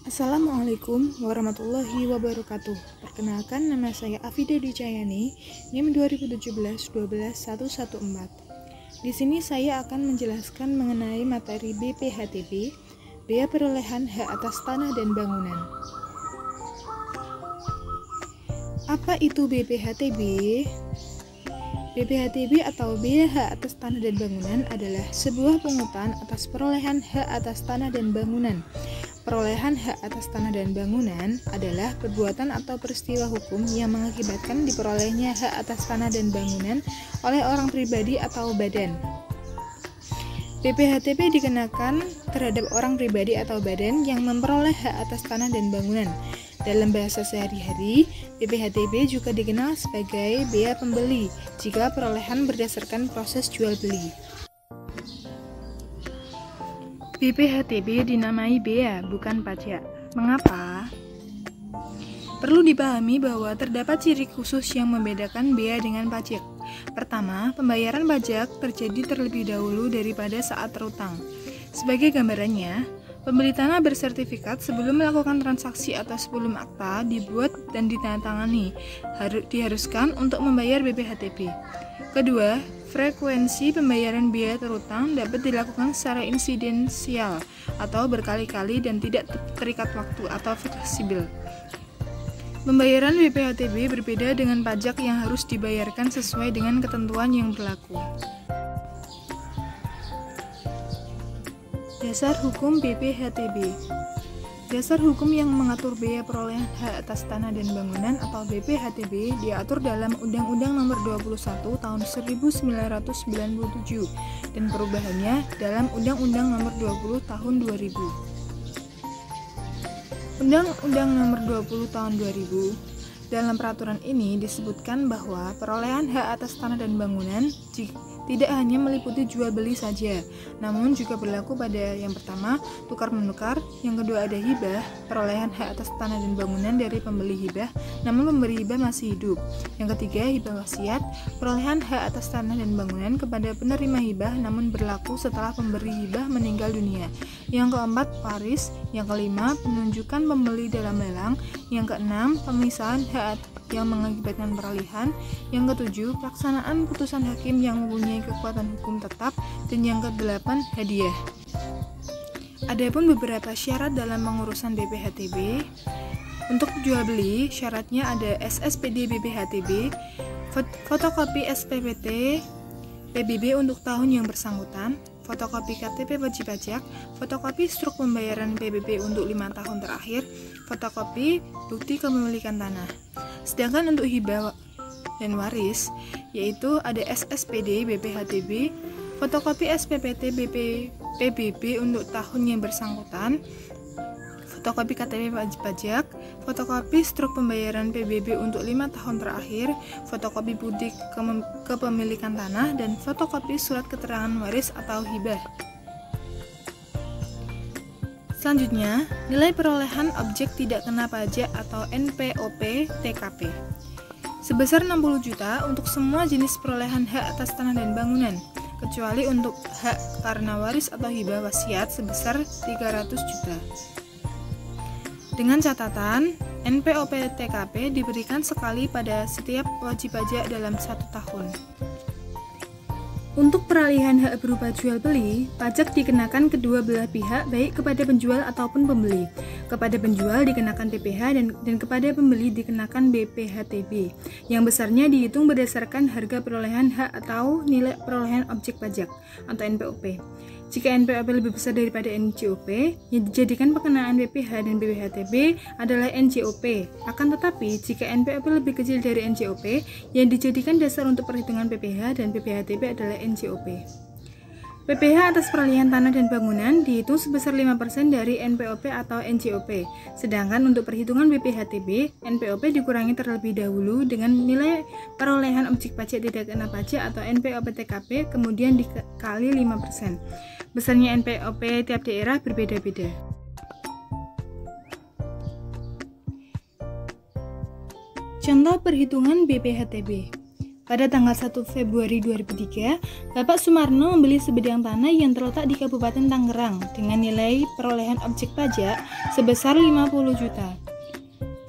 Assalamualaikum warahmatullahi wabarakatuh. Perkenalkan, nama saya Afida Dicayani, NIM 2017-12-114. Di sini saya akan menjelaskan mengenai materi BPHTB, Bea Perolehan Hak Atas Tanah dan Bangunan. Apa itu BPHTB? BPHTB atau Bea Hak Atas Tanah dan Bangunan adalah sebuah pungutan atas perolehan hak atas tanah dan bangunan. Perolehan hak atas tanah dan bangunan adalah perbuatan atau peristiwa hukum yang mengakibatkan diperolehnya hak atas tanah dan bangunan oleh orang pribadi atau badan. BPHTB dikenakan terhadap orang pribadi atau badan yang memperoleh hak atas tanah dan bangunan. Dalam bahasa sehari-hari, BPHTB juga dikenal sebagai bea pembeli jika perolehan berdasarkan proses jual beli. BPHTB dinamai bea, bukan pajak. Mengapa? Perlu dipahami bahwa terdapat ciri khusus yang membedakan bea dengan pajak. Pertama, pembayaran pajak terjadi terlebih dahulu daripada saat terutang. Sebagai gambarannya, pembeli tanah bersertifikat sebelum melakukan transaksi atau sebelum akta dibuat dan ditandatangani, diharuskan untuk membayar BPHTB. Kedua, frekuensi pembayaran biaya terutang dapat dilakukan secara insidensial atau berkali-kali dan tidak terikat waktu atau fleksibel. Pembayaran BPHTB berbeda dengan pajak yang harus dibayarkan sesuai dengan ketentuan yang berlaku. Dasar hukum BPHTB. Dasar hukum yang mengatur bea perolehan hak atas tanah dan bangunan atau BPHTB diatur dalam Undang-Undang Nomor 21 Tahun 1997 dan perubahannya dalam Undang-Undang Nomor 20 Tahun 2000. Undang-Undang Nomor 20 Tahun 2000 dalam peraturan ini disebutkan bahwa perolehan hak atas tanah dan bangunan tidak hanya meliputi jual beli saja, namun juga berlaku pada yang pertama, tukar menukar, yang kedua ada hibah, perolehan hak atas tanah dan bangunan dari pembeli hibah, namun pemberi hibah masih hidup. Yang ketiga, hibah wasiat, perolehan hak atas tanah dan bangunan kepada penerima hibah namun berlaku setelah pemberi hibah meninggal dunia. Yang keempat, waris. Yang kelima, penunjukan pembeli dalam lelang. Yang keenam, pemisahan hak yang mengakibatkan peralihan. Yang ketujuh, pelaksanaan putusan hakim yang mempunyai kekuatan hukum tetap. Dan yang kedelapan, hadiah. Adapun beberapa syarat dalam pengurusan BPHTB. Untuk jual beli, syaratnya ada SSPD BPHTB, fotokopi SPPT, PBB untuk tahun yang bersangkutan, fotokopi KTP wajib pajak, fotokopi struk pembayaran PBB untuk 5 tahun terakhir, fotokopi bukti kepemilikan tanah. Sedangkan untuk hibah dan waris, yaitu ada SSPD BPHTB, fotokopi SPPT PBB untuk tahun yang bersangkutan, fotokopi KTP wajib pajak, fotokopi struk pembayaran PBB untuk 5 tahun terakhir, fotokopi bukti kepemilikan tanah, dan fotokopi surat keterangan waris atau hibah. Selanjutnya, nilai perolehan objek tidak kena pajak atau NPOP TKP sebesar 60 juta untuk semua jenis perolehan hak atas tanah dan bangunan, kecuali untuk hak karena waris atau hibah wasiat sebesar 300 juta. Dengan catatan, NPOP TKP diberikan sekali pada setiap wajib pajak dalam 1 tahun. Untuk peralihan hak berupa jual beli, pajak dikenakan kedua belah pihak baik kepada penjual ataupun pembeli. Kepada penjual dikenakan PPh dan kepada pembeli dikenakan BPHTB, yang besarnya dihitung berdasarkan harga perolehan hak atau nilai perolehan objek pajak atau NPOP. Jika NPOP lebih besar daripada NJOP, yang dijadikan pengenaan BPh dan BPHTB adalah NJOP. Akan tetapi, jika NPOP lebih kecil dari NJOP, yang dijadikan dasar untuk perhitungan PPh dan BPHTB adalah NJOP. PPh atas peralihan tanah dan bangunan dihitung sebesar 5% dari NPOP atau NJOP. Sedangkan untuk perhitungan BPHTB, NPOP dikurangi terlebih dahulu dengan nilai perolehan objek pajak tidak kena pajak atau NPOP TKP, kemudian dikali 5%. Besarnya NPOP tiap daerah berbeda-beda. Contoh perhitungan BPHTB. Pada tanggal 1 Februari 2003, Bapak Sumarno membeli sebidang tanah yang terletak di Kabupaten Tangerang dengan nilai perolehan objek pajak sebesar 50 juta.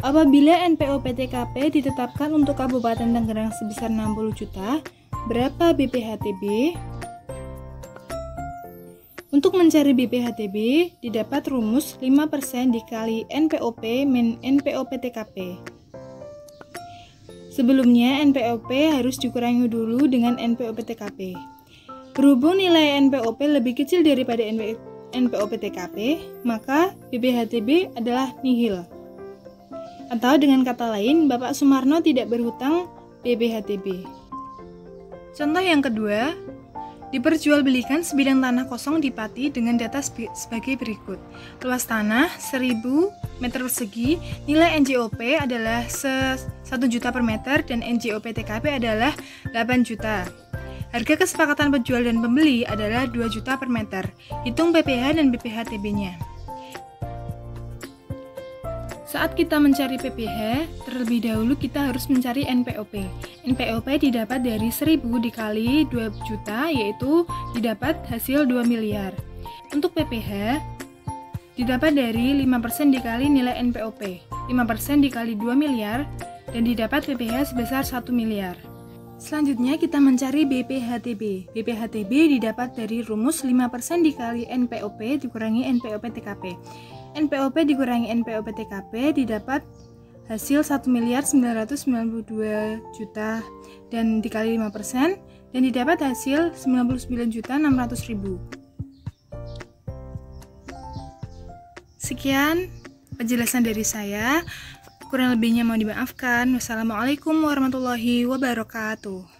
Apabila NPO PTKP ditetapkan untuk Kabupaten Tangerang sebesar 60 juta, berapa BPHTB? Untuk mencari BPHTB, didapat rumus 5% dikali NPOP min NPO PTKP. Sebelumnya, NPOP harus dikurangi dulu dengan NPO PTKP. Berhubung nilai NPOP lebih kecil daripada NPO PTKP, maka BPHTB adalah nihil. Atau dengan kata lain, Bapak Sumarno tidak berhutang BPHTB. Contoh yang kedua, diperjualbelikan sebidang tanah kosong di Pati dengan data sebagai berikut. Luas tanah 1000 meter persegi, nilai NJOP adalah 1 juta per meter dan NJOP TKP adalah 8 juta. Harga kesepakatan penjual dan pembeli adalah 2 juta per meter. Hitung PPH dan BPHTB-nya. Saat kita mencari PPH, terlebih dahulu kita harus mencari NPOP. NPOP didapat dari 1000 dikali 2 juta, yaitu didapat hasil 2 miliar. Untuk PPH, didapat dari 5% dikali nilai NPOP, 5% dikali 2 miliar, dan didapat PPH sebesar 1 miliar. Selanjutnya kita mencari BPHTB. BPHTB didapat dari rumus 5% dikali NPOP dikurangi NPOP TKP. NPOP dikurangi NPOP TKP didapat hasil 1.992 juta dan dikali 5% dan didapat hasil 99.600.000. Sekian penjelasan dari saya. Kurang lebihnya mohon dimaafkan. Wassalamualaikum warahmatullahi wabarakatuh.